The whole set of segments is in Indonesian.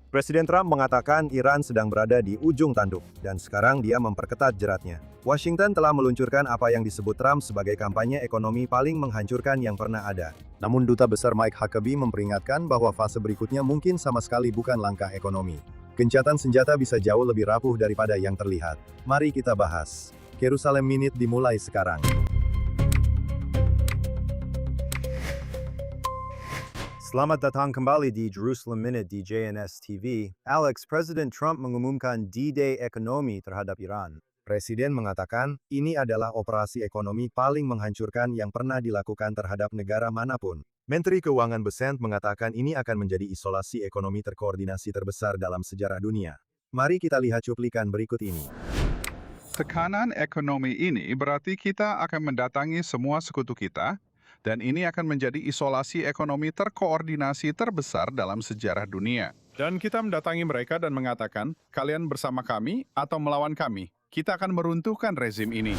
Presiden Trump mengatakan Iran sedang berada di ujung tanduk, dan sekarang dia memperketat jeratnya. Washington telah meluncurkan apa yang disebut Trump sebagai kampanye ekonomi paling menghancurkan yang pernah ada. Namun Duta Besar Mike Huckabee memperingatkan bahwa fase berikutnya mungkin sama sekali bukan langkah ekonomi. Gencatan senjata bisa jauh lebih rapuh daripada yang terlihat. Mari kita bahas. Jerusalem Minute dimulai sekarang. Selamat datang kembali di Jerusalem Minute di JNS TV. Alex, Presiden Trump mengumumkan D-Day ekonomi terhadap Iran. Presiden mengatakan, ini adalah operasi ekonomi paling menghancurkan yang pernah dilakukan terhadap negara manapun. Menteri Keuangan Besant mengatakan ini akan menjadi isolasi ekonomi terkoordinasi terbesar dalam sejarah dunia. Mari kita lihat cuplikan berikut ini. Tekanan ekonomi ini berarti kita akan mendatangi semua sekutu kita, dan ini akan menjadi isolasi ekonomi terkoordinasi terbesar dalam sejarah dunia. Dan kita mendatangi mereka dan mengatakan, kalian bersama kami atau melawan kami. Kita akan meruntuhkan rezim ini.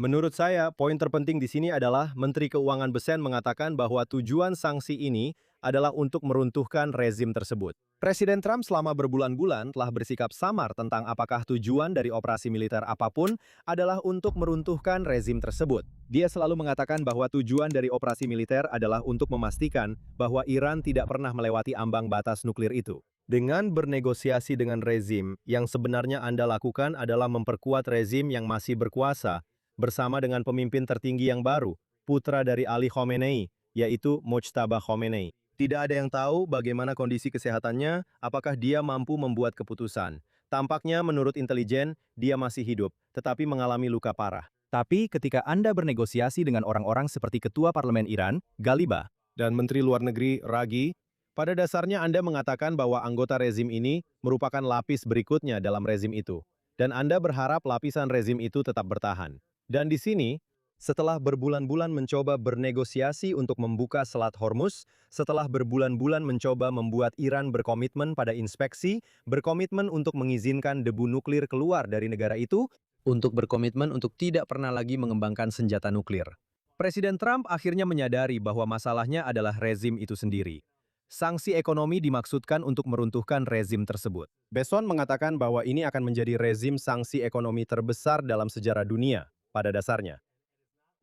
Menurut saya, poin terpenting di sini adalah Menteri Keuangan Besant mengatakan bahwa tujuan sanksi ini adalah untuk meruntuhkan rezim tersebut. Presiden Trump selama berbulan-bulan telah bersikap samar tentang apakah tujuan dari operasi militer apapun adalah untuk meruntuhkan rezim tersebut. Dia selalu mengatakan bahwa tujuan dari operasi militer adalah untuk memastikan bahwa Iran tidak pernah melewati ambang batas nuklir itu. Dengan bernegosiasi dengan rezim, yang sebenarnya Anda lakukan adalah memperkuat rezim yang masih berkuasa, bersama dengan pemimpin tertinggi yang baru, putra dari Ali Khamenei, yaitu Mojtaba Khomeini. Tidak ada yang tahu bagaimana kondisi kesehatannya, apakah dia mampu membuat keputusan. Tampaknya menurut intelijen, dia masih hidup, tetapi mengalami luka parah. Tapi ketika Anda bernegosiasi dengan orang-orang seperti Ketua Parlemen Iran, Ghaliba, dan Menteri Luar Negeri, Ragi, pada dasarnya Anda mengatakan bahwa anggota rezim ini merupakan lapis berikutnya dalam rezim itu. Dan Anda berharap lapisan rezim itu tetap bertahan. Dan di sini, setelah berbulan-bulan mencoba bernegosiasi untuk membuka Selat Hormuz, setelah berbulan-bulan mencoba membuat Iran berkomitmen pada inspeksi, berkomitmen untuk mengizinkan debu nuklir keluar dari negara itu, untuk berkomitmen untuk tidak pernah lagi mengembangkan senjata nuklir. Presiden Trump akhirnya menyadari bahwa masalahnya adalah rezim itu sendiri. Sanksi ekonomi dimaksudkan untuk meruntuhkan rezim tersebut. Besant mengatakan bahwa ini akan menjadi rezim sanksi ekonomi terbesar dalam sejarah dunia, pada dasarnya.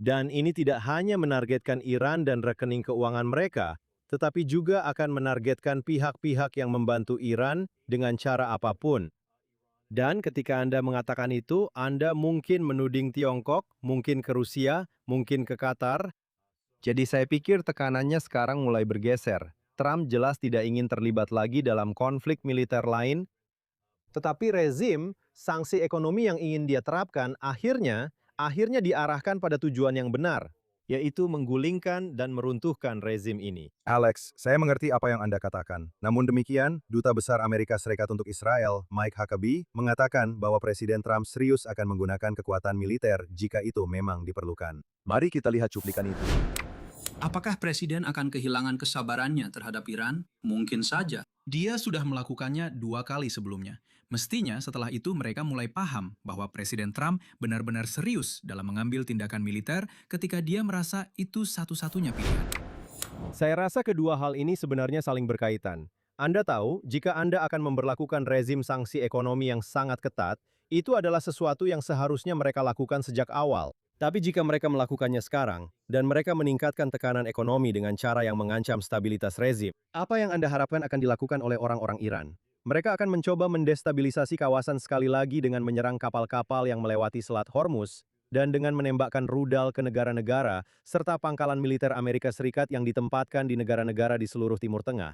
Dan ini tidak hanya menargetkan Iran dan rekening keuangan mereka, tetapi juga akan menargetkan pihak-pihak yang membantu Iran dengan cara apapun. Dan ketika Anda mengatakan itu, Anda mungkin menuding Tiongkok, mungkin ke Rusia, mungkin ke Qatar. Jadi saya pikir tekanannya sekarang mulai bergeser. Trump jelas tidak ingin terlibat lagi dalam konflik militer lain, tetapi rezim, sanksi ekonomi yang ingin dia terapkan akhirnya diarahkan pada tujuan yang benar, yaitu menggulingkan dan meruntuhkan rezim ini. Alex, saya mengerti apa yang Anda katakan. Namun demikian, Duta Besar Amerika Serikat untuk Israel, Mike Huckabee, mengatakan bahwa Presiden Trump serius akan menggunakan kekuatan militer jika itu memang diperlukan. Mari kita lihat cuplikan itu. Apakah Presiden akan kehilangan kesabarannya terhadap Iran? Mungkin saja. Dia sudah melakukannya 2 kali sebelumnya. Mestinya setelah itu mereka mulai paham bahwa Presiden Trump benar-benar serius dalam mengambil tindakan militer ketika dia merasa itu satu-satunya pilihan. Saya rasa kedua hal ini sebenarnya saling berkaitan. Anda tahu, jika Anda akan memberlakukan rezim sanksi ekonomi yang sangat ketat, itu adalah sesuatu yang seharusnya mereka lakukan sejak awal. Tapi jika mereka melakukannya sekarang, dan mereka meningkatkan tekanan ekonomi dengan cara yang mengancam stabilitas rezim, apa yang Anda harapkan akan dilakukan oleh orang-orang Iran? Mereka akan mencoba mendestabilisasi kawasan sekali lagi dengan menyerang kapal-kapal yang melewati Selat Hormuz, dan dengan menembakkan rudal ke negara-negara, serta pangkalan militer Amerika Serikat yang ditempatkan di negara-negara di seluruh Timur Tengah.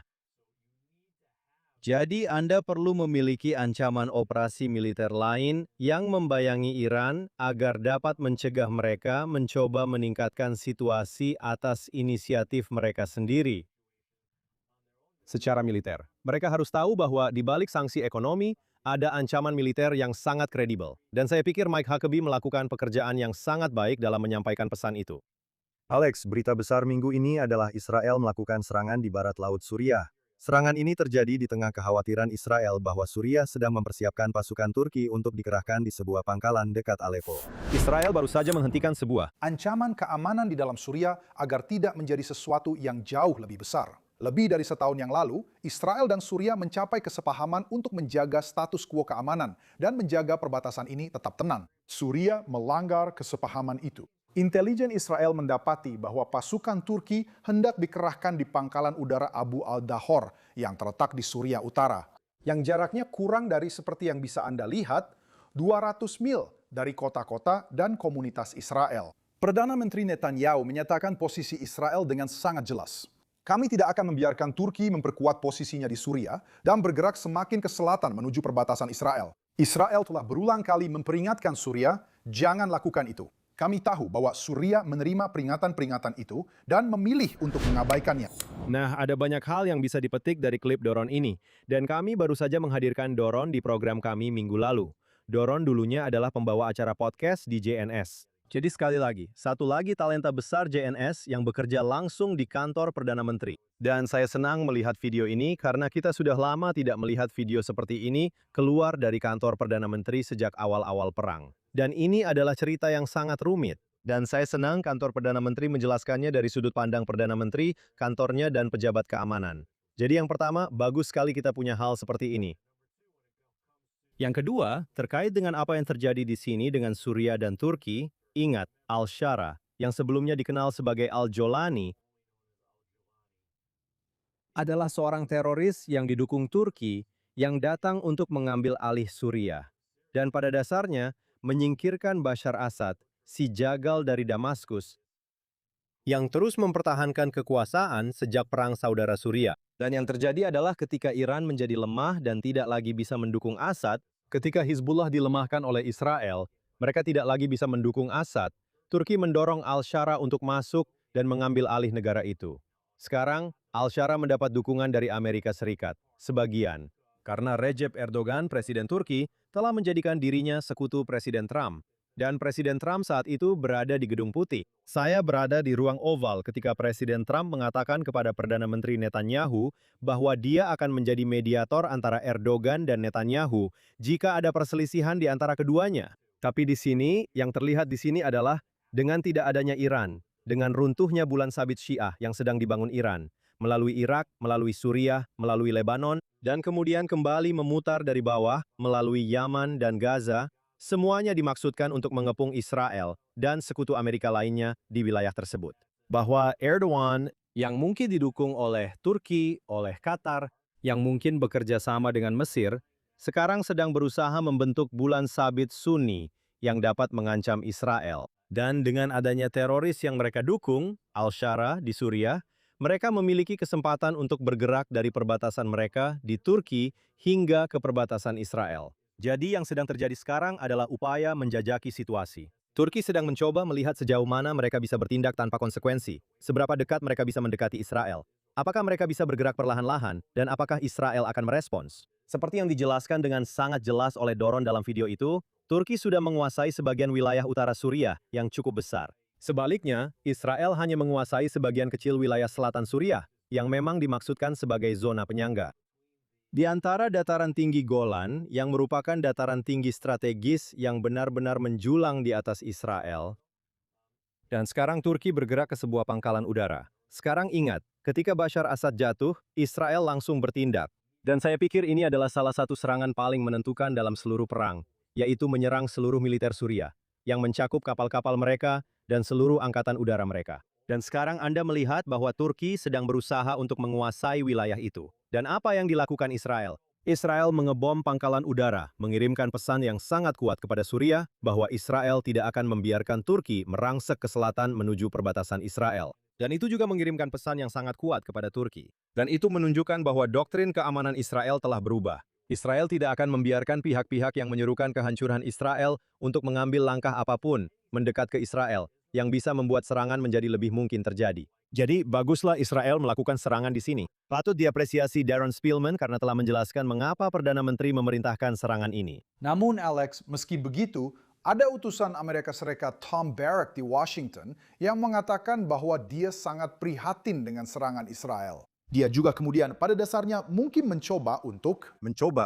Jadi Anda perlu memiliki ancaman operasi militer lain yang membayangi Iran agar dapat mencegah mereka mencoba meningkatkan situasi atas inisiatif mereka sendiri. Secara militer, mereka harus tahu bahwa di balik sanksi ekonomi ada ancaman militer yang sangat kredibel. Dan saya pikir Mike Huckabee melakukan pekerjaan yang sangat baik dalam menyampaikan pesan itu. Alex, berita besar minggu ini adalah Israel melakukan serangan di barat laut Suriah. Serangan ini terjadi di tengah kekhawatiran Israel bahwa Suriah sedang mempersiapkan pasukan Turki untuk dikerahkan di sebuah pangkalan dekat Aleppo. Israel baru saja menghentikan sebuah ancaman keamanan di dalam Suriah agar tidak menjadi sesuatu yang jauh lebih besar. Lebih dari setahun yang lalu, Israel dan Suriah mencapai kesepahaman untuk menjaga status quo keamanan dan menjaga perbatasan ini tetap tenang. Suriah melanggar kesepahaman itu. Intelijen Israel mendapati bahwa pasukan Turki hendak dikerahkan di pangkalan udara Abu al-Dahor yang terletak di Suriah Utara, yang jaraknya kurang dari seperti yang bisa Anda lihat, 200 mil dari kota-kota dan komunitas Israel. Perdana Menteri Netanyahu menyatakan posisi Israel dengan sangat jelas. Kami tidak akan membiarkan Turki memperkuat posisinya di Suriah dan bergerak semakin ke selatan menuju perbatasan Israel. Israel telah berulang kali memperingatkan Suriah, jangan lakukan itu. Kami tahu bahwa Suriah menerima peringatan-peringatan itu dan memilih untuk mengabaikannya. Nah, ada banyak hal yang bisa dipetik dari klip Doron ini, dan kami baru saja menghadirkan Doron di program kami minggu lalu. Doron dulunya adalah pembawa acara podcast di JNS. Jadi sekali lagi, satu lagi talenta besar JNS yang bekerja langsung di kantor Perdana Menteri. Dan saya senang melihat video ini karena kita sudah lama tidak melihat video seperti ini keluar dari kantor Perdana Menteri sejak awal-awal perang. Dan ini adalah cerita yang sangat rumit. Dan saya senang kantor Perdana Menteri menjelaskannya dari sudut pandang Perdana Menteri, kantornya, dan pejabat keamanan. Jadi yang pertama, bagus sekali kita punya hal seperti ini. Yang kedua, terkait dengan apa yang terjadi di sini dengan Suriah dan Turki, ingat, Al-Shara, yang sebelumnya dikenal sebagai Al-Jolani, adalah seorang teroris yang didukung Turki yang datang untuk mengambil alih Suriah. Dan pada dasarnya, menyingkirkan Bashar Assad, si jagal dari Damaskus, yang terus mempertahankan kekuasaan sejak Perang Saudara-Suriah. Dan yang terjadi adalah ketika Iran menjadi lemah dan tidak lagi bisa mendukung Assad, ketika Hizbullah dilemahkan oleh Israel, mereka tidak lagi bisa mendukung Assad, Turki mendorong Al-Shara untuk masuk dan mengambil alih negara itu. Sekarang, Al-Shara mendapat dukungan dari Amerika Serikat, sebagian, karena Recep Erdogan, Presiden Turki, telah menjadikan dirinya sekutu Presiden Trump. Dan Presiden Trump saat itu berada di Gedung Putih. Saya berada di ruang oval ketika Presiden Trump mengatakan kepada Perdana Menteri Netanyahu bahwa dia akan menjadi mediator antara Erdogan dan Netanyahu jika ada perselisihan di antara keduanya. Tapi di sini, yang terlihat di sini adalah dengan tidak adanya Iran, dengan runtuhnya bulan sabit Syiah yang sedang dibangun Iran, melalui Irak, melalui Suriah, melalui Lebanon, dan kemudian kembali memutar dari bawah melalui Yaman dan Gaza, semuanya dimaksudkan untuk mengepung Israel dan sekutu Amerika lainnya di wilayah tersebut. Bahwa Erdogan yang mungkin didukung oleh Turki, oleh Qatar, yang mungkin bekerja sama dengan Mesir, sekarang sedang berusaha membentuk bulan sabit Sunni yang dapat mengancam Israel. Dan dengan adanya teroris yang mereka dukung, Al-Shara di Suriah, mereka memiliki kesempatan untuk bergerak dari perbatasan mereka di Turki hingga ke perbatasan Israel. Jadi yang sedang terjadi sekarang adalah upaya menjajaki situasi. Turki sedang mencoba melihat sejauh mana mereka bisa bertindak tanpa konsekuensi, seberapa dekat mereka bisa mendekati Israel. Apakah mereka bisa bergerak perlahan-lahan, dan apakah Israel akan merespons? Seperti yang dijelaskan dengan sangat jelas oleh Doron dalam video itu, Turki sudah menguasai sebagian wilayah utara Suriah yang cukup besar. Sebaliknya, Israel hanya menguasai sebagian kecil wilayah selatan Suriah, yang memang dimaksudkan sebagai zona penyangga. Di antara dataran tinggi Golan, yang merupakan dataran tinggi strategis yang benar-benar menjulang di atas Israel, dan sekarang Turki bergerak ke sebuah pangkalan udara. Sekarang ingat, ketika Bashar Assad jatuh, Israel langsung bertindak. Dan saya pikir ini adalah salah satu serangan paling menentukan dalam seluruh perang, yaitu menyerang seluruh militer Suriah, yang mencakup kapal-kapal mereka dan seluruh angkatan udara mereka. Dan sekarang Anda melihat bahwa Turki sedang berusaha untuk menguasai wilayah itu. Dan apa yang dilakukan Israel? Israel mengebom pangkalan udara, mengirimkan pesan yang sangat kuat kepada Suriah bahwa Israel tidak akan membiarkan Turki merangsek ke selatan menuju perbatasan Israel. Dan itu juga mengirimkan pesan yang sangat kuat kepada Turki. Dan itu menunjukkan bahwa doktrin keamanan Israel telah berubah. Israel tidak akan membiarkan pihak-pihak yang menyerukan kehancuran Israel untuk mengambil langkah apapun mendekat ke Israel, yang bisa membuat serangan menjadi lebih mungkin terjadi. Jadi, baguslah Israel melakukan serangan di sini. Patut diapresiasi Darren Spillman karena telah menjelaskan mengapa Perdana Menteri memerintahkan serangan ini. Namun Alex, meski begitu, ada utusan Amerika Serikat Tom Barrack di Washington yang mengatakan bahwa dia sangat prihatin dengan serangan Israel. Dia juga kemudian pada dasarnya mungkin mencoba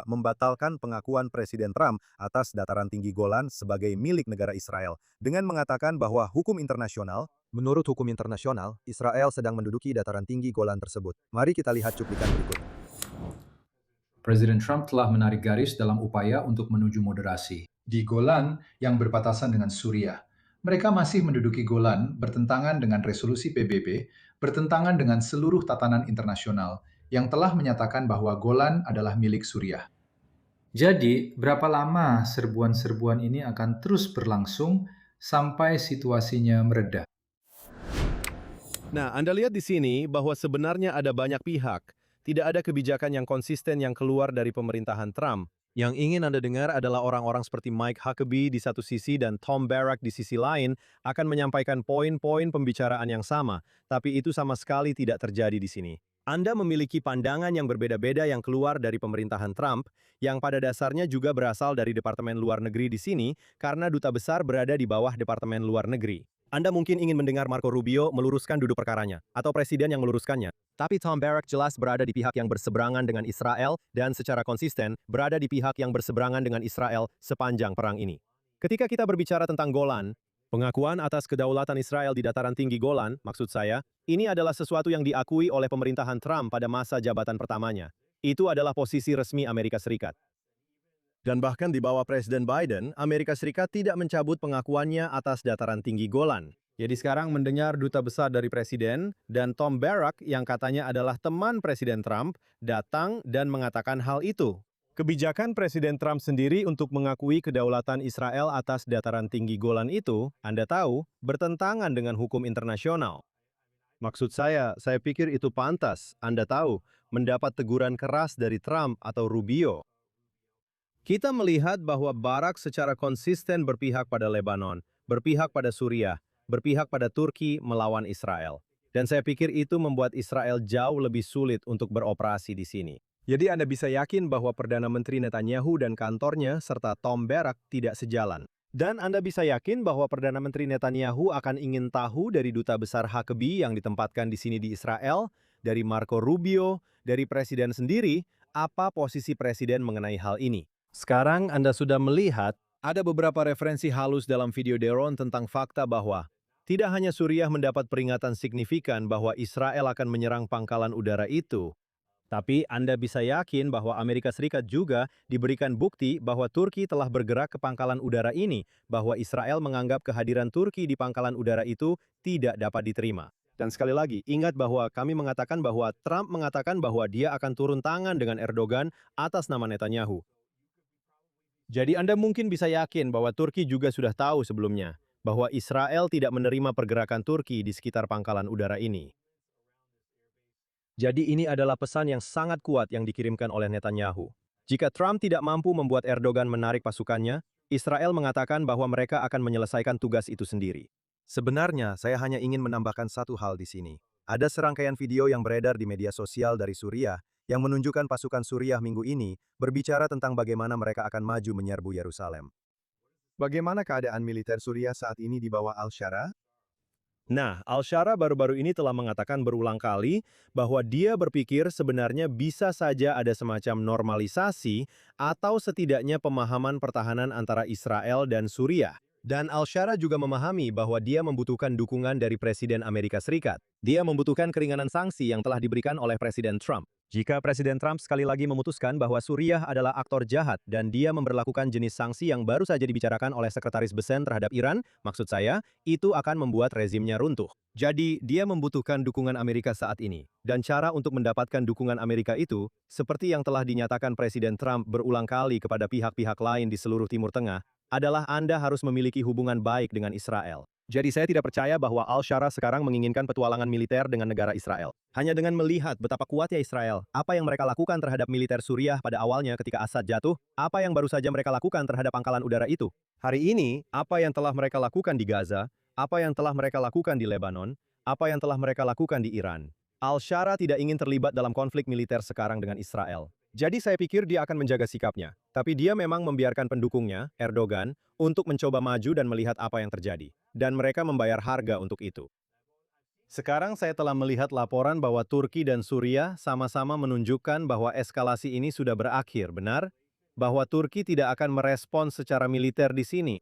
membatalkan pengakuan Presiden Trump atas dataran tinggi Golan sebagai milik negara Israel dengan mengatakan bahwa hukum internasional Menurut hukum internasional, Israel sedang menduduki dataran tinggi Golan tersebut. Mari kita lihat cuplikan berikut. Presiden Trump telah menarik garis dalam upaya untuk menuju moderasi. Di Golan yang berbatasan dengan Suriah, mereka masih menduduki Golan bertentangan dengan resolusi PBB, bertentangan dengan seluruh tatanan internasional yang telah menyatakan bahwa Golan adalah milik Suriah. Jadi, berapa lama serbuan-serbuan ini akan terus berlangsung sampai situasinya mereda? Nah, Anda lihat di sini bahwa sebenarnya ada banyak pihak. Tidak ada kebijakan yang konsisten yang keluar dari pemerintahan Trump. Yang ingin Anda dengar adalah orang-orang seperti Mike Huckabee di satu sisi dan Tom Barrack di sisi lain akan menyampaikan poin-poin pembicaraan yang sama, tapi itu sama sekali tidak terjadi di sini. Anda memiliki pandangan yang berbeda-beda yang keluar dari pemerintahan Trump, yang pada dasarnya juga berasal dari Departemen Luar Negeri di sini, karena duta besar berada di bawah Departemen Luar Negeri. Anda mungkin ingin mendengar Marco Rubio meluruskan duduk perkaranya, atau presiden yang meluruskannya. Tapi Tom Barrack jelas berada di pihak yang berseberangan dengan Israel dan secara konsisten berada di pihak yang berseberangan dengan Israel sepanjang perang ini. Ketika kita berbicara tentang Golan, pengakuan atas kedaulatan Israel di dataran tinggi Golan, maksud saya, ini adalah sesuatu yang diakui oleh pemerintahan Trump pada masa jabatan pertamanya. Itu adalah posisi resmi Amerika Serikat. Dan bahkan di bawah Presiden Biden, Amerika Serikat tidak mencabut pengakuannya atas dataran tinggi Golan. Jadi sekarang mendengar duta besar dari Presiden dan Tom Barrack yang katanya adalah teman Presiden Trump datang dan mengatakan hal itu. Kebijakan Presiden Trump sendiri untuk mengakui kedaulatan Israel atas dataran tinggi Golan itu, Anda tahu, bertentangan dengan hukum internasional. Maksud saya pikir itu pantas, Anda tahu, mendapat teguran keras dari Trump atau Rubio. Kita melihat bahwa Barak secara konsisten berpihak pada Lebanon, berpihak pada Suriah, berpihak pada Turki melawan Israel. Dan saya pikir itu membuat Israel jauh lebih sulit untuk beroperasi di sini. Jadi Anda bisa yakin bahwa Perdana Menteri Netanyahu dan kantornya serta Tom Barrack tidak sejalan. Dan Anda bisa yakin bahwa Perdana Menteri Netanyahu akan ingin tahu dari Duta Besar Huckabee yang ditempatkan di sini di Israel, dari Marco Rubio, dari Presiden sendiri, apa posisi Presiden mengenai hal ini. Sekarang Anda sudah melihat ada beberapa referensi halus dalam video Deron tentang fakta bahwa tidak hanya Suriah mendapat peringatan signifikan bahwa Israel akan menyerang pangkalan udara itu, tapi Anda bisa yakin bahwa Amerika Serikat juga diberikan bukti bahwa Turki telah bergerak ke pangkalan udara ini, bahwa Israel menganggap kehadiran Turki di pangkalan udara itu tidak dapat diterima. Dan sekali lagi, ingat bahwa kami mengatakan bahwa Trump mengatakan bahwa dia akan turun tangan dengan Erdogan atas nama Netanyahu. Jadi Anda mungkin bisa yakin bahwa Turki juga sudah tahu sebelumnya bahwa Israel tidak menerima pergerakan Turki di sekitar pangkalan udara ini. Jadi ini adalah pesan yang sangat kuat yang dikirimkan oleh Netanyahu. Jika Trump tidak mampu membuat Erdogan menarik pasukannya, Israel mengatakan bahwa mereka akan menyelesaikan tugas itu sendiri. Sebenarnya, saya hanya ingin menambahkan satu hal di sini. Ada serangkaian video yang beredar di media sosial dari Suriah yang menunjukkan pasukan Suriah minggu ini berbicara tentang bagaimana mereka akan maju menyerbu Yerusalem. Bagaimana keadaan militer Suriah saat ini di bawah Al-Shara? Nah, Al-Shara baru-baru ini telah mengatakan berulang kali bahwa dia berpikir sebenarnya bisa saja ada semacam normalisasi atau setidaknya pemahaman pertahanan antara Israel dan Suriah. Dan Al-Shara juga memahami bahwa dia membutuhkan dukungan dari Presiden Amerika Serikat. Dia membutuhkan keringanan sanksi yang telah diberikan oleh Presiden Trump. Jika Presiden Trump sekali lagi memutuskan bahwa Suriah adalah aktor jahat dan dia memberlakukan jenis sanksi yang baru saja dibicarakan oleh Sekretaris Besen terhadap Iran, maksud saya, itu akan membuat rezimnya runtuh. Jadi, dia membutuhkan dukungan Amerika saat ini. Dan cara untuk mendapatkan dukungan Amerika itu, seperti yang telah dinyatakan Presiden Trump berulang kali kepada pihak-pihak lain di seluruh Timur Tengah, adalah Anda harus memiliki hubungan baik dengan Israel. Jadi saya tidak percaya bahwa Al-Shara sekarang menginginkan petualangan militer dengan negara Israel. Hanya dengan melihat betapa kuatnya Israel, apa yang mereka lakukan terhadap militer Suriah pada awalnya ketika Assad jatuh, apa yang baru saja mereka lakukan terhadap pangkalan udara itu. Hari ini, apa yang telah mereka lakukan di Gaza, apa yang telah mereka lakukan di Lebanon, apa yang telah mereka lakukan di Iran. Al-Shara tidak ingin terlibat dalam konflik militer sekarang dengan Israel. Jadi saya pikir dia akan menjaga sikapnya. Tapi dia memang membiarkan pendukungnya, Erdogan, untuk mencoba maju dan melihat apa yang terjadi. Dan mereka membayar harga untuk itu. Sekarang saya telah melihat laporan bahwa Turki dan Suriah sama-sama menunjukkan bahwa eskalasi ini sudah berakhir, benar? Bahwa Turki tidak akan merespons secara militer di sini.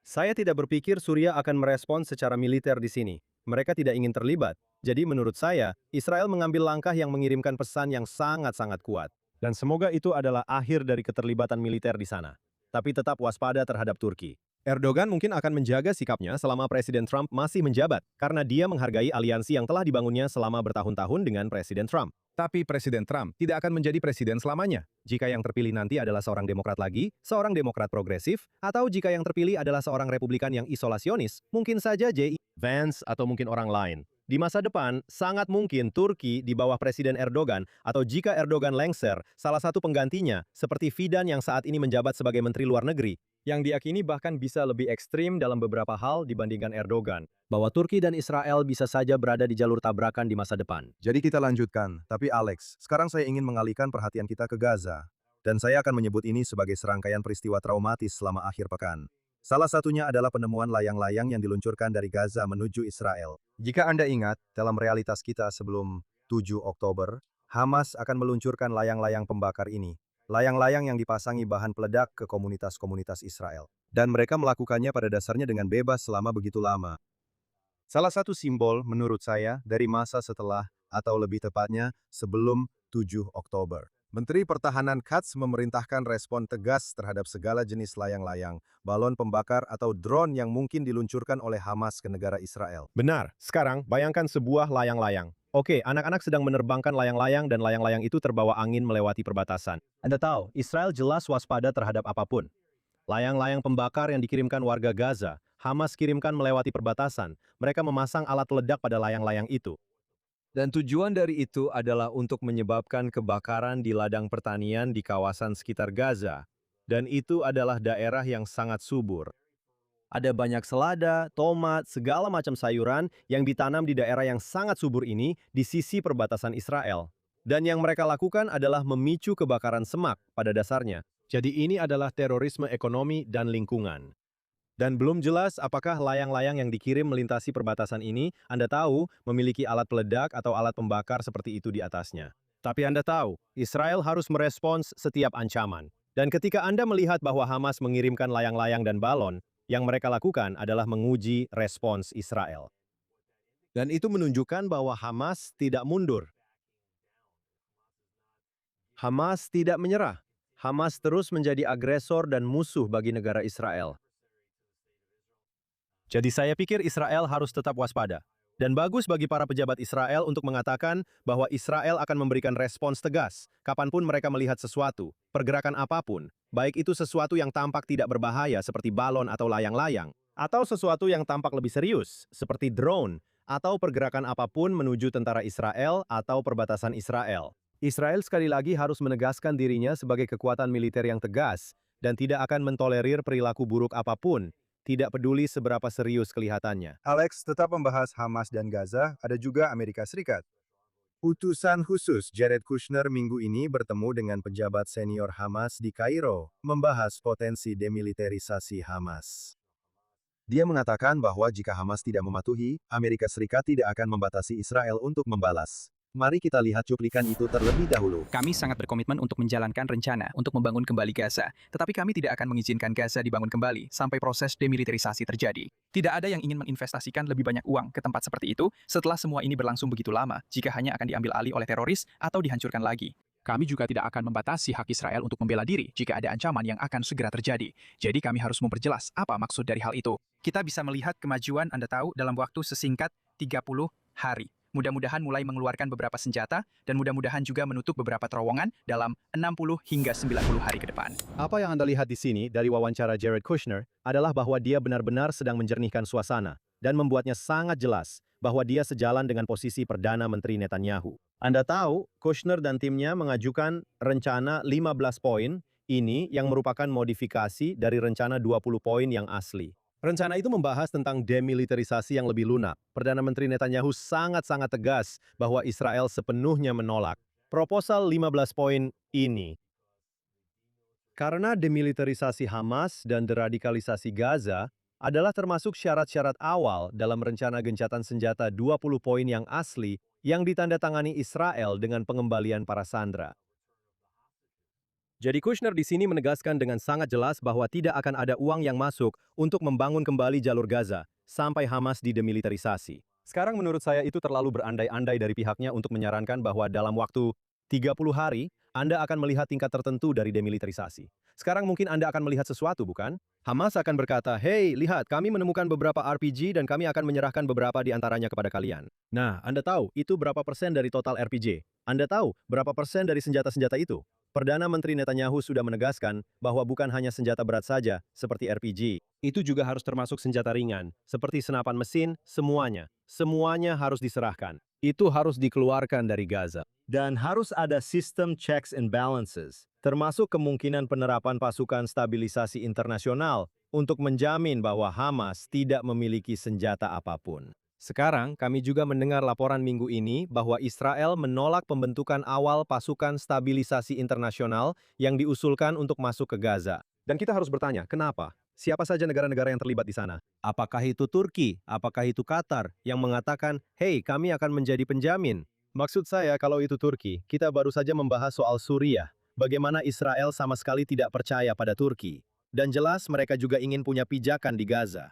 Saya tidak berpikir Suriah akan merespons secara militer di sini. Mereka tidak ingin terlibat. Jadi menurut saya, Israel mengambil langkah yang mengirimkan pesan yang sangat-sangat kuat. Dan semoga itu adalah akhir dari keterlibatan militer di sana. Tapi tetap waspada terhadap Turki. Erdogan mungkin akan menjaga sikapnya selama Presiden Trump masih menjabat, karena dia menghargai aliansi yang telah dibangunnya selama bertahun-tahun dengan Presiden Trump. Tapi Presiden Trump tidak akan menjadi presiden selamanya. Jika yang terpilih nanti adalah seorang demokrat lagi, seorang demokrat progresif, atau jika yang terpilih adalah seorang republikan yang isolasionis, mungkin saja J.D. Vance atau mungkin orang lain. Di masa depan, sangat mungkin Turki di bawah Presiden Erdogan, atau jika Erdogan lengser, salah satu penggantinya, seperti Fidan yang saat ini menjabat sebagai Menteri Luar Negeri, yang diakini bahkan bisa lebih ekstrim dalam beberapa hal dibandingkan Erdogan, bahwa Turki dan Israel bisa saja berada di jalur tabrakan di masa depan. Jadi kita lanjutkan, tapi Alex, sekarang saya ingin mengalihkan perhatian kita ke Gaza. Dan saya akan menyebut ini sebagai serangkaian peristiwa traumatis selama akhir pekan. Salah satunya adalah penemuan layang-layang yang diluncurkan dari Gaza menuju Israel. Jika Anda ingat, dalam realitas kita sebelum 7 Oktober, Hamas akan meluncurkan layang-layang pembakar ini. Layang-layang yang dipasangi bahan peledak ke komunitas-komunitas Israel. Dan mereka melakukannya pada dasarnya dengan bebas selama begitu lama. Salah satu simbol, menurut saya, dari masa setelah, atau lebih tepatnya, sebelum 7 Oktober. Menteri Pertahanan Katz memerintahkan respon tegas terhadap segala jenis layang-layang, balon pembakar atau drone yang mungkin diluncurkan oleh Hamas ke negara Israel. Benar. Sekarang, bayangkan sebuah layang-layang. Oke, anak-anak sedang menerbangkan layang-layang dan layang-layang itu terbawa angin melewati perbatasan. Anda tahu, Israel jelas waspada terhadap apapun. Layang-layang pembakar yang dikirimkan warga Gaza, Hamas kirimkan melewati perbatasan. Mereka memasang alat ledak pada layang-layang itu. Dan tujuan dari itu adalah untuk menyebabkan kebakaran di ladang pertanian di kawasan sekitar Gaza. Dan itu adalah daerah yang sangat subur. Ada banyak selada, tomat, segala macam sayuran yang ditanam di daerah yang sangat subur ini di sisi perbatasan Israel. Dan yang mereka lakukan adalah memicu kebakaran semak pada dasarnya. Jadi ini adalah terorisme ekonomi dan lingkungan. Dan belum jelas apakah layang-layang yang dikirim melintasi perbatasan ini, Anda tahu, memiliki alat peledak atau alat pembakar seperti itu di atasnya. Tapi Anda tahu, Israel harus merespons setiap ancaman. Dan ketika Anda melihat bahwa Hamas mengirimkan layang-layang dan balon, yang mereka lakukan adalah menguji respons Israel. Dan itu menunjukkan bahwa Hamas tidak mundur. Hamas tidak menyerah. Hamas terus menjadi agresor dan musuh bagi negara Israel. Jadi saya pikir Israel harus tetap waspada. Dan bagus bagi para pejabat Israel untuk mengatakan bahwa Israel akan memberikan respons tegas kapanpun mereka melihat sesuatu, pergerakan apapun, baik itu sesuatu yang tampak tidak berbahaya seperti balon atau layang-layang, atau sesuatu yang tampak lebih serius seperti drone, atau pergerakan apapun menuju tentara Israel atau perbatasan Israel. Israel sekali lagi harus menegaskan dirinya sebagai kekuatan militer yang tegas dan tidak akan mentolerir perilaku buruk apapun, tidak peduli seberapa serius kelihatannya. Alex tetap membahas Hamas dan Gaza, ada juga Amerika Serikat. Utusan khusus Jared Kushner minggu ini bertemu dengan pejabat senior Hamas di Kairo, membahas potensi demilitarisasi Hamas. Dia mengatakan bahwa jika Hamas tidak mematuhi, Amerika Serikat tidak akan membatasi Israel untuk membalas. Mari kita lihat cuplikan itu terlebih dahulu. Kami sangat berkomitmen untuk menjalankan rencana untuk membangun kembali Gaza, tetapi kami tidak akan mengizinkan Gaza dibangun kembali sampai proses demilitarisasi terjadi. Tidak ada yang ingin menginvestasikan lebih banyak uang ke tempat seperti itu setelah semua ini berlangsung begitu lama, jika hanya akan diambil alih oleh teroris atau dihancurkan lagi. Kami juga tidak akan membatasi hak Israel untuk membela diri jika ada ancaman yang akan segera terjadi. Jadi kami harus memperjelas apa maksud dari hal itu. Kita bisa melihat kemajuan Anda tahu dalam waktu sesingkat 30 hari. Mudah-mudahan mulai mengeluarkan beberapa senjata dan mudah-mudahan juga menutup beberapa terowongan dalam 60 hingga 90 hari ke depan. Apa yang Anda lihat di sini dari wawancara Jared Kushner adalah bahwa dia benar-benar sedang menjernihkan suasana dan membuatnya sangat jelas bahwa dia sejalan dengan posisi Perdana Menteri Netanyahu. Anda tahu, Kushner dan timnya mengajukan rencana 15 poin ini yang merupakan modifikasi dari rencana 20 poin yang asli. Rencana itu membahas tentang demilitarisasi yang lebih lunak. Perdana Menteri Netanyahu sangat-sangat tegas bahwa Israel sepenuhnya menolak proposal 15 poin ini. Karena demilitarisasi Hamas dan deradikalisasi Gaza adalah termasuk syarat-syarat awal dalam rencana gencatan senjata 20 poin yang asli yang ditandatangani Israel dengan pengembalian para sandera. Jadi Kushner di sini menegaskan dengan sangat jelas bahwa tidak akan ada uang yang masuk untuk membangun kembali jalur Gaza sampai Hamas didemilitarisasi. Sekarang menurut saya itu terlalu berandai-andai dari pihaknya untuk menyarankan bahwa dalam waktu 30 hari, Anda akan melihat tingkat tertentu dari demilitarisasi. Sekarang mungkin Anda akan melihat sesuatu, bukan? Hamas akan berkata, "Hei, lihat, kami menemukan beberapa RPG dan kami akan menyerahkan beberapa di antaranya kepada kalian." Nah, Anda tahu itu berapa persen dari total RPG? Anda tahu berapa persen dari senjata-senjata itu? Perdana Menteri Netanyahu sudah menegaskan bahwa bukan hanya senjata berat saja, seperti RPG. Itu juga harus termasuk senjata ringan, seperti senapan mesin, semuanya. Semuanya harus diserahkan. Itu harus dikeluarkan dari Gaza. Dan harus ada sistem checks and balances, termasuk kemungkinan penerapan pasukan stabilisasi internasional untuk menjamin bahwa Hamas tidak memiliki senjata apapun. Sekarang, kami juga mendengar laporan minggu ini bahwa Israel menolak pembentukan awal pasukan stabilisasi internasional yang diusulkan untuk masuk ke Gaza. Dan kita harus bertanya, kenapa? Siapa saja negara-negara yang terlibat di sana? Apakah itu Turki? Apakah itu Qatar yang mengatakan, "Hei, kami akan menjadi penjamin"? Maksud saya, kalau itu Turki, kita baru saja membahas soal Suriah. Bagaimana Israel sama sekali tidak percaya pada Turki. Dan jelas mereka juga ingin punya pijakan di Gaza.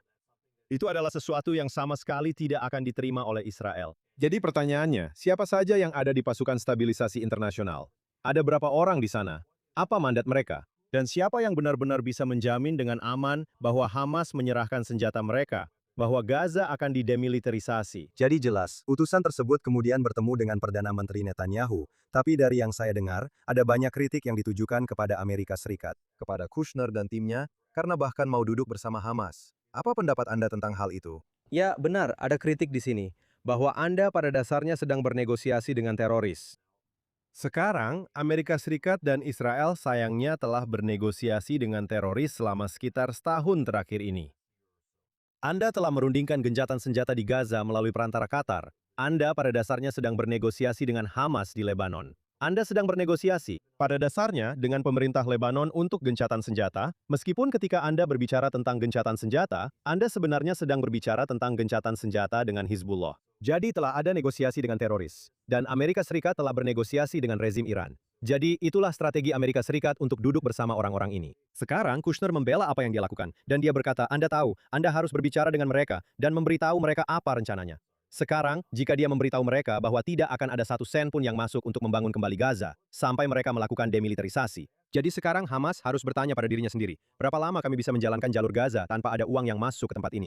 Itu adalah sesuatu yang sama sekali tidak akan diterima oleh Israel. Jadi pertanyaannya, siapa saja yang ada di pasukan stabilisasi internasional? Ada berapa orang di sana? Apa mandat mereka? Dan siapa yang benar-benar bisa menjamin dengan aman bahwa Hamas menyerahkan senjata mereka, bahwa Gaza akan didemilitarisasi? Jadi jelas, utusan tersebut kemudian bertemu dengan Perdana Menteri Netanyahu, tapi dari yang saya dengar, ada banyak kritik yang ditujukan kepada Amerika Serikat, kepada Kushner dan timnya, karena bahkan mau duduk bersama Hamas. Apa pendapat Anda tentang hal itu? Ya, benar, ada kritik di sini, bahwa Anda pada dasarnya sedang bernegosiasi dengan teroris. Sekarang, Amerika Serikat dan Israel sayangnya telah bernegosiasi dengan teroris selama sekitar setahun terakhir ini. Anda telah merundingkan gencatan senjata di Gaza melalui perantara Qatar. Anda pada dasarnya sedang bernegosiasi dengan Hamas di Lebanon. Anda sedang bernegosiasi, pada dasarnya, dengan pemerintah Lebanon untuk gencatan senjata, meskipun ketika Anda berbicara tentang gencatan senjata, Anda sebenarnya sedang berbicara tentang gencatan senjata dengan Hizbullah. Jadi telah ada negosiasi dengan teroris, dan Amerika Serikat telah bernegosiasi dengan rezim Iran. Jadi itulah strategi Amerika Serikat untuk duduk bersama orang-orang ini. Sekarang Kushner membela apa yang dia lakukan, dan dia berkata, Anda tahu, Anda harus berbicara dengan mereka, dan memberitahu mereka apa rencananya. Sekarang, jika dia memberitahu mereka bahwa tidak akan ada satu sen pun yang masuk untuk membangun kembali Gaza, sampai mereka melakukan demilitarisasi. Jadi sekarang Hamas harus bertanya pada dirinya sendiri, berapa lama kami bisa menjalankan jalur Gaza tanpa ada uang yang masuk ke tempat ini?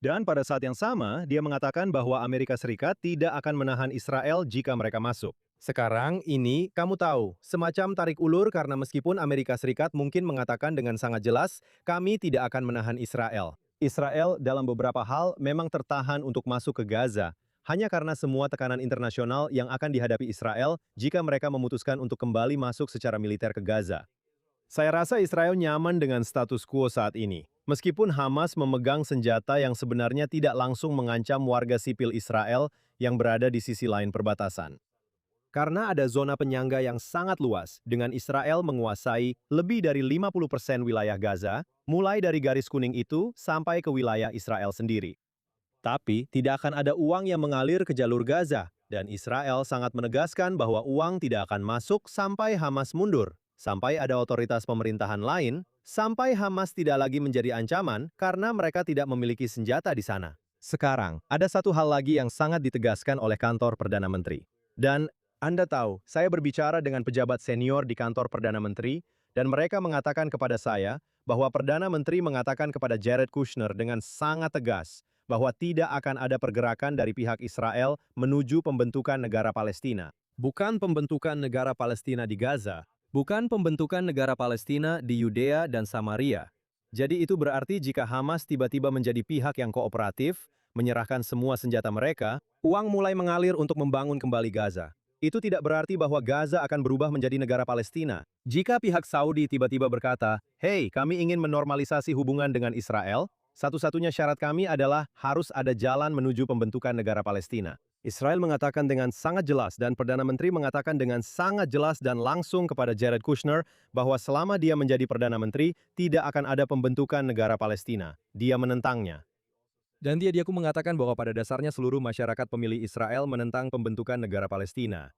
Dan pada saat yang sama, dia mengatakan bahwa Amerika Serikat tidak akan menahan Israel jika mereka masuk. Sekarang ini, kamu tahu, semacam tarik ulur karena meskipun Amerika Serikat mungkin mengatakan dengan sangat jelas, kami tidak akan menahan Israel. Israel dalam beberapa hal memang tertahan untuk masuk ke Gaza, hanya karena semua tekanan internasional yang akan dihadapi Israel jika mereka memutuskan untuk kembali masuk secara militer ke Gaza. Saya rasa Israel nyaman dengan status quo saat ini, meskipun Hamas memegang senjata yang sebenarnya tidak langsung mengancam warga sipil Israel yang berada di sisi lain perbatasan. Karena ada zona penyangga yang sangat luas, dengan Israel menguasai lebih dari 50% wilayah Gaza, mulai dari garis kuning itu sampai ke wilayah Israel sendiri. Tapi, tidak akan ada uang yang mengalir ke jalur Gaza, dan Israel sangat menegaskan bahwa uang tidak akan masuk sampai Hamas mundur, sampai ada otoritas pemerintahan lain, sampai Hamas tidak lagi menjadi ancaman karena mereka tidak memiliki senjata di sana. Sekarang, ada satu hal lagi yang sangat ditegaskan oleh kantor Perdana Menteri. Dan Anda tahu, saya berbicara dengan pejabat senior di kantor Perdana Menteri, dan mereka mengatakan kepada saya bahwa Perdana Menteri mengatakan kepada Jared Kushner dengan sangat tegas bahwa tidak akan ada pergerakan dari pihak Israel menuju pembentukan negara Palestina. Bukan pembentukan negara Palestina di Gaza, bukan pembentukan negara Palestina di Yudea dan Samaria. Jadi itu berarti jika Hamas tiba-tiba menjadi pihak yang kooperatif, menyerahkan semua senjata mereka, uang mulai mengalir untuk membangun kembali Gaza. Itu tidak berarti bahwa Gaza akan berubah menjadi negara Palestina. Jika pihak Saudi tiba-tiba berkata, "Hei, kami ingin menormalisasi hubungan dengan Israel," satu-satunya syarat kami adalah harus ada jalan menuju pembentukan negara Palestina. Israel mengatakan dengan sangat jelas dan Perdana Menteri mengatakan dengan sangat jelas dan langsung kepada Jared Kushner bahwa selama dia menjadi Perdana Menteri, tidak akan ada pembentukan negara Palestina. Dia menentangnya. Dan dia mengatakan bahwa pada dasarnya seluruh masyarakat pemilih Israel menentang pembentukan negara Palestina.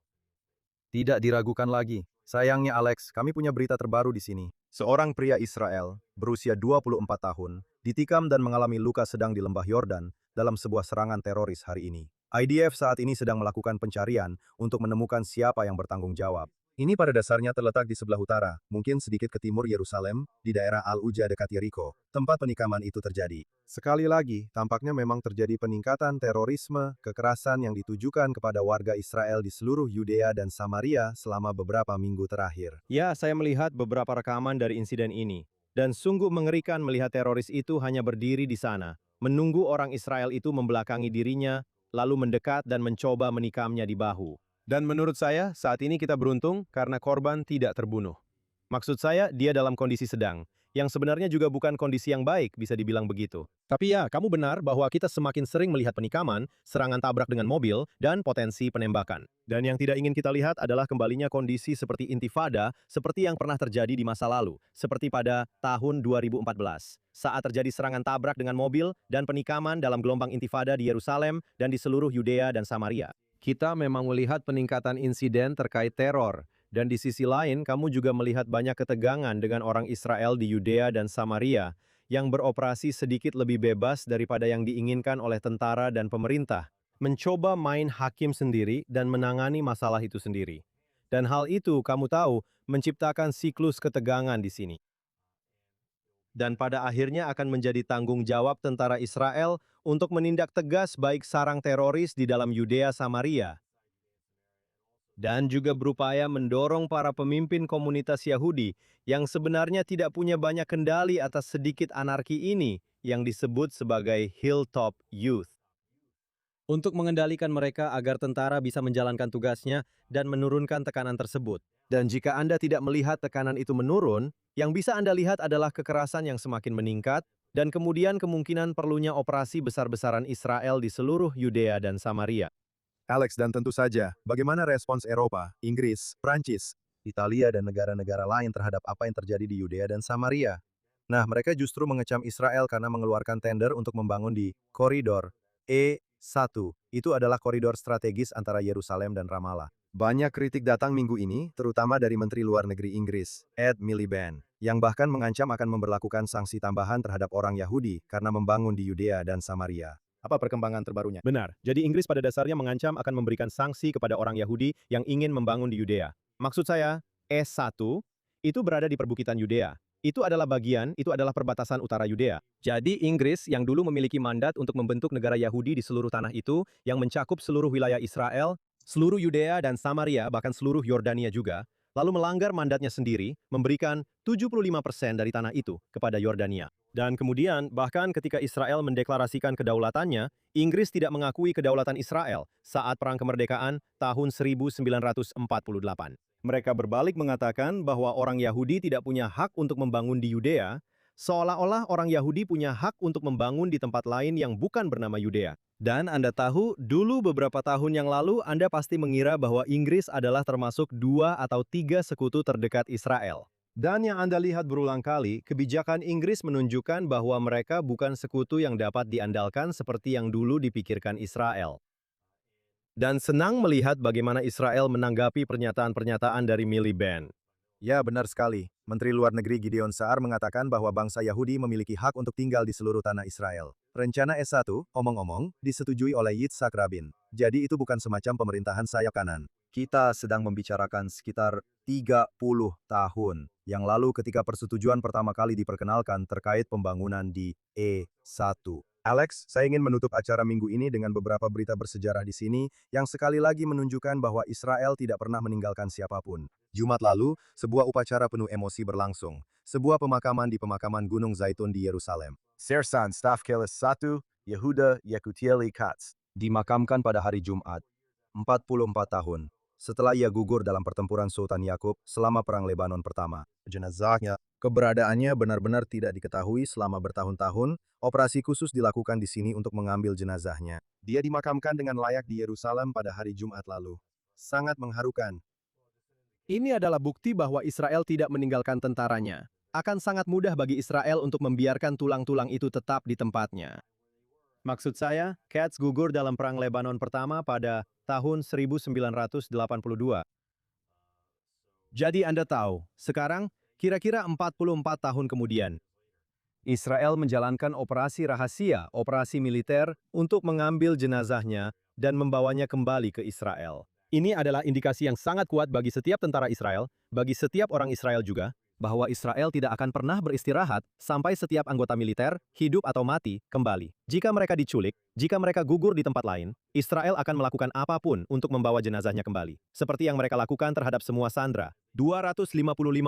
Tidak diragukan lagi. Sayangnya Alex, kami punya berita terbaru di sini. Seorang pria Israel, berusia 24 tahun, ditikam dan mengalami luka sedang di lembah Yordan dalam sebuah serangan teroris hari ini. IDF saat ini sedang melakukan pencarian untuk menemukan siapa yang bertanggung jawab. Ini pada dasarnya terletak di sebelah utara, mungkin sedikit ke timur Yerusalem, di daerah Al-Uja dekat Yeriko, tempat penikaman itu terjadi. Sekali lagi, tampaknya memang terjadi peningkatan terorisme, kekerasan yang ditujukan kepada warga Israel di seluruh Yudea dan Samaria selama beberapa minggu terakhir. Ya, saya melihat beberapa rekaman dari insiden ini. Dan sungguh mengerikan melihat teroris itu hanya berdiri di sana, menunggu orang Israel itu membelakangi dirinya, lalu mendekat dan mencoba menikamnya di bahu. Dan menurut saya, saat ini kita beruntung karena korban tidak terbunuh. Maksud saya, dia dalam kondisi sedang, yang sebenarnya juga bukan kondisi yang baik, bisa dibilang begitu. Tapi ya, kamu benar bahwa kita semakin sering melihat penikaman, serangan tabrak dengan mobil, dan potensi penembakan. Dan yang tidak ingin kita lihat adalah kembalinya kondisi seperti intifada, seperti yang pernah terjadi di masa lalu, seperti pada tahun 2014, saat terjadi serangan tabrak dengan mobil dan penikaman dalam gelombang intifada di Yerusalem dan di seluruh Yudea dan Samaria. Kita memang melihat peningkatan insiden terkait teror, dan di sisi lain kamu juga melihat banyak ketegangan dengan orang Israel di Yudea dan Samaria yang beroperasi sedikit lebih bebas daripada yang diinginkan oleh tentara dan pemerintah, mencoba main hakim sendiri dan menangani masalah itu sendiri. Dan hal itu, kamu tahu, menciptakan siklus ketegangan di sini. Dan pada akhirnya akan menjadi tanggung jawab tentara Israel untuk menindak tegas baik sarang teroris di dalam Yudea Samaria, dan juga berupaya mendorong para pemimpin komunitas Yahudi yang sebenarnya tidak punya banyak kendali atas sedikit anarki ini yang disebut sebagai Hilltop Youth, untuk mengendalikan mereka agar tentara bisa menjalankan tugasnya dan menurunkan tekanan tersebut. Dan jika Anda tidak melihat tekanan itu menurun, yang bisa Anda lihat adalah kekerasan yang semakin meningkat, dan kemudian kemungkinan perlunya operasi besar-besaran Israel di seluruh Yudea dan Samaria. Alex, dan tentu saja, bagaimana respons Eropa, Inggris, Prancis, Italia, dan negara-negara lain terhadap apa yang terjadi di Yudea dan Samaria? Nah, mereka justru mengecam Israel karena mengeluarkan tender untuk membangun di koridor E1. Itu adalah koridor strategis antara Yerusalem dan Ramallah. Banyak kritik datang minggu ini, terutama dari Menteri Luar Negeri Inggris, Ed Miliband, yang bahkan mengancam akan memberlakukan sanksi tambahan terhadap orang Yahudi karena membangun di Yudea dan Samaria. Apa perkembangan terbarunya? Benar, jadi Inggris pada dasarnya mengancam akan memberikan sanksi kepada orang Yahudi yang ingin membangun di Yudea. Maksud saya, E1 itu berada di perbukitan Yudea. Itu adalah perbatasan utara Yudea. Jadi Inggris yang dulu memiliki mandat untuk membentuk negara Yahudi di seluruh tanah itu, yang mencakup seluruh wilayah Israel, seluruh Yudea dan Samaria, bahkan seluruh Yordania juga, lalu melanggar mandatnya sendiri, memberikan 75% dari tanah itu kepada Yordania. Dan kemudian, bahkan ketika Israel mendeklarasikan kedaulatannya, Inggris tidak mengakui kedaulatan Israel saat Perang Kemerdekaan tahun 1948. Mereka berbalik mengatakan bahwa orang Yahudi tidak punya hak untuk membangun di Yudea, seolah-olah orang Yahudi punya hak untuk membangun di tempat lain yang bukan bernama Yudea. Dan Anda tahu, dulu beberapa tahun yang lalu Anda pasti mengira bahwa Inggris adalah termasuk 2 atau 3 sekutu terdekat Israel. Dan yang Anda lihat berulang kali, kebijakan Inggris menunjukkan bahwa mereka bukan sekutu yang dapat diandalkan seperti yang dulu dipikirkan Israel. Dan senang melihat bagaimana Israel menanggapi pernyataan-pernyataan dari Miliband. Ya, benar sekali. Menteri Luar Negeri Gideon Sa'ar mengatakan bahwa bangsa Yahudi memiliki hak untuk tinggal di seluruh tanah Israel. Rencana S1, omong-omong, disetujui oleh Yitzhak Rabin. Jadi itu bukan semacam pemerintahan sayap kanan. Kita sedang membicarakan sekitar 30 tahun yang lalu ketika persetujuan pertama kali diperkenalkan terkait pembangunan di E1. Alex, saya ingin menutup acara minggu ini dengan beberapa berita bersejarah di sini yang sekali lagi menunjukkan bahwa Israel tidak pernah meninggalkan siapapun. Jumat lalu, sebuah upacara penuh emosi berlangsung. Sebuah pemakaman di pemakaman Gunung Zaitun di Yerusalem. Sersan Stavkeles I, Yehuda Yekutieli Katz, dimakamkan pada hari Jumat, 44 tahun, setelah ia gugur dalam pertempuran Sultan Yakub selama Perang Lebanon pertama. Jenazahnya, keberadaannya benar-benar tidak diketahui selama bertahun-tahun. Operasi khusus dilakukan di sini untuk mengambil jenazahnya. Dia dimakamkan dengan layak di Yerusalem pada hari Jumat lalu. Sangat mengharukan. Ini adalah bukti bahwa Israel tidak meninggalkan tentaranya. Akan sangat mudah bagi Israel untuk membiarkan tulang-tulang itu tetap di tempatnya. Maksud saya, Katz gugur dalam Perang Lebanon pertama pada tahun 1982. Jadi Anda tahu, sekarang kira-kira 44 tahun kemudian, Israel menjalankan operasi rahasia, operasi militer untuk mengambil jenazahnya dan membawanya kembali ke Israel. Ini adalah indikasi yang sangat kuat bagi setiap tentara Israel, bagi setiap orang Israel juga, bahwa Israel tidak akan pernah beristirahat sampai setiap anggota militer, hidup atau mati, kembali. Jika mereka diculik, jika mereka gugur di tempat lain, Israel akan melakukan apapun untuk membawa jenazahnya kembali. Seperti yang mereka lakukan terhadap semua sandera. 255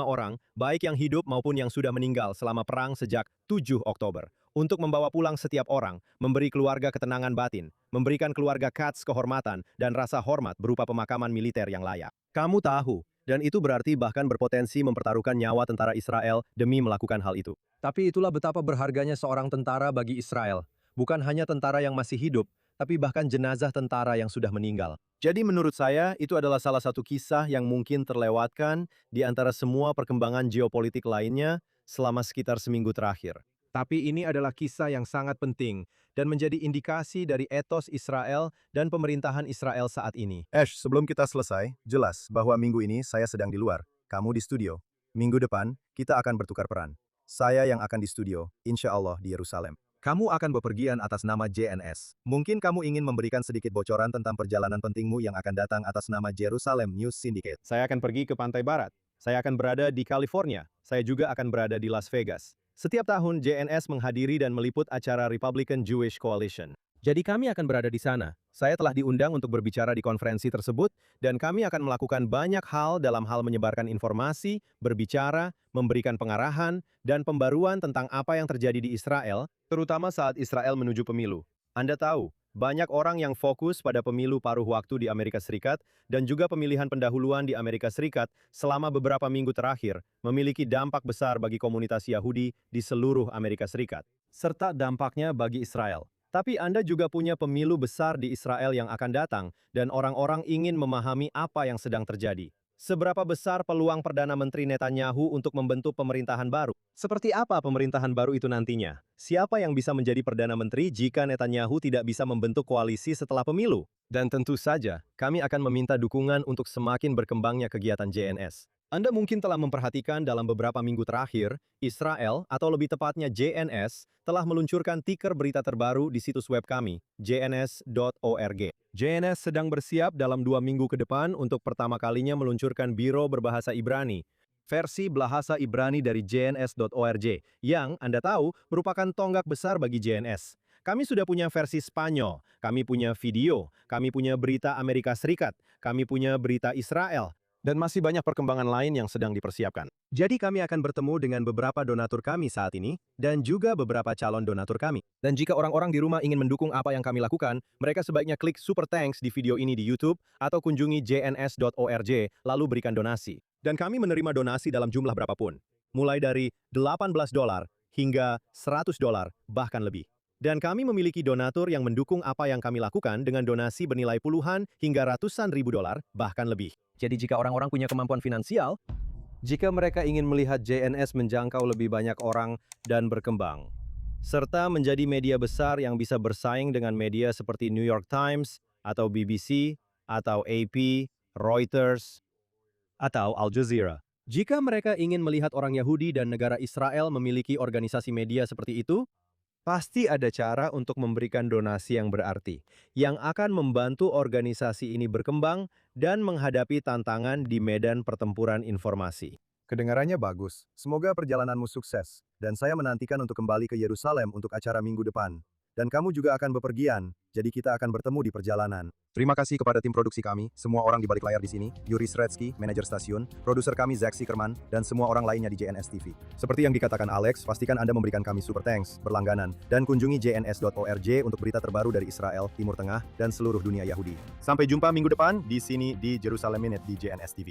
orang, baik yang hidup maupun yang sudah meninggal selama perang sejak 7 Oktober. Untuk membawa pulang setiap orang, memberi keluarga ketenangan batin, memberikan keluarga Katz kehormatan dan rasa hormat berupa pemakaman militer yang layak. Kamu tahu, dan itu berarti bahkan berpotensi mempertaruhkan nyawa tentara Israel demi melakukan hal itu. Tapi itulah betapa berharganya seorang tentara bagi Israel. Bukan hanya tentara yang masih hidup, tapi bahkan jenazah tentara yang sudah meninggal. Jadi menurut saya, itu adalah salah satu kisah yang mungkin terlewatkan di antara semua perkembangan geopolitik lainnya selama sekitar seminggu terakhir. Tapi ini adalah kisah yang sangat penting dan menjadi indikasi dari etos Israel dan pemerintahan Israel saat ini. Ash, sebelum kita selesai, jelas bahwa minggu ini saya sedang di luar, kamu di studio. Minggu depan, kita akan bertukar peran. Saya yang akan di studio, insya Allah di Yerusalem. Kamu akan bepergian atas nama JNS. Mungkin kamu ingin memberikan sedikit bocoran tentang perjalanan pentingmu yang akan datang atas nama Jerusalem News Syndicate. Saya akan pergi ke pantai barat. Saya akan berada di California. Saya juga akan berada di Las Vegas. Setiap tahun JNS menghadiri dan meliput acara Republican Jewish Coalition. Jadi kami akan berada di sana. Saya telah diundang untuk berbicara di konferensi tersebut, dan kami akan melakukan banyak hal dalam hal menyebarkan informasi, berbicara, memberikan pengarahan, dan pembaruan tentang apa yang terjadi di Israel, terutama saat Israel menuju pemilu. Anda tahu, banyak orang yang fokus pada pemilu paruh waktu di Amerika Serikat dan juga pemilihan pendahuluan di Amerika Serikat selama beberapa minggu terakhir memiliki dampak besar bagi komunitas Yahudi di seluruh Amerika Serikat, serta dampaknya bagi Israel. Tapi Anda juga punya pemilu besar di Israel yang akan datang, dan orang-orang ingin memahami apa yang sedang terjadi. Seberapa besar peluang Perdana Menteri Netanyahu untuk membentuk pemerintahan baru? Seperti apa pemerintahan baru itu nantinya? Siapa yang bisa menjadi Perdana Menteri jika Netanyahu tidak bisa membentuk koalisi setelah pemilu? Dan tentu saja, kami akan meminta dukungan untuk semakin berkembangnya kegiatan JNS. Anda mungkin telah memperhatikan dalam beberapa minggu terakhir, Israel, atau lebih tepatnya JNS, telah meluncurkan tiker berita terbaru di situs web kami, jns.org. JNS sedang bersiap dalam 2 minggu ke depan untuk pertama kalinya meluncurkan biro berbahasa Ibrani, versi bahasa Ibrani dari jns.org, yang Anda tahu merupakan tonggak besar bagi JNS. Kami sudah punya versi Spanyol, kami punya video, kami punya berita Amerika Serikat, kami punya berita Israel, dan masih banyak perkembangan lain yang sedang dipersiapkan. Jadi kami akan bertemu dengan beberapa donatur kami saat ini, dan juga beberapa calon donatur kami. Dan jika orang-orang di rumah ingin mendukung apa yang kami lakukan, mereka sebaiknya klik Super Thanks di video ini di YouTube, atau kunjungi jns.org, lalu berikan donasi. Dan kami menerima donasi dalam jumlah berapapun, mulai dari $18 hingga $100, bahkan lebih. Dan kami memiliki donatur yang mendukung apa yang kami lakukan dengan donasi bernilai puluhan hingga ratusan ribu dolar, bahkan lebih. Jadi jika orang-orang punya kemampuan finansial, jika mereka ingin melihat JNS menjangkau lebih banyak orang dan berkembang, serta menjadi media besar yang bisa bersaing dengan media seperti New York Times, atau BBC, atau AP, Reuters, atau Al Jazeera. Jika mereka ingin melihat orang Yahudi dan negara Israel memiliki organisasi media seperti itu, pasti ada cara untuk memberikan donasi yang berarti, yang akan membantu organisasi ini berkembang dan menghadapi tantangan di medan pertempuran informasi. Kedengarannya bagus. Semoga perjalananmu sukses. Dan saya menantikan untuk kembali ke Yerusalem untuk acara minggu depan. Dan kamu juga akan bepergian, jadi kita akan bertemu di perjalanan. Terima kasih kepada tim produksi kami, semua orang di balik layar di sini, Yuri Sretsky, manajer stasiun, produser kami Zach Sikerman, dan semua orang lainnya di JNS TV. Seperti yang dikatakan Alex, pastikan Anda memberikan kami super thanks, berlangganan, dan kunjungi jns.org untuk berita terbaru dari Israel, Timur Tengah, dan seluruh dunia Yahudi. Sampai jumpa minggu depan di sini di Jerusalem Minute di JNS TV.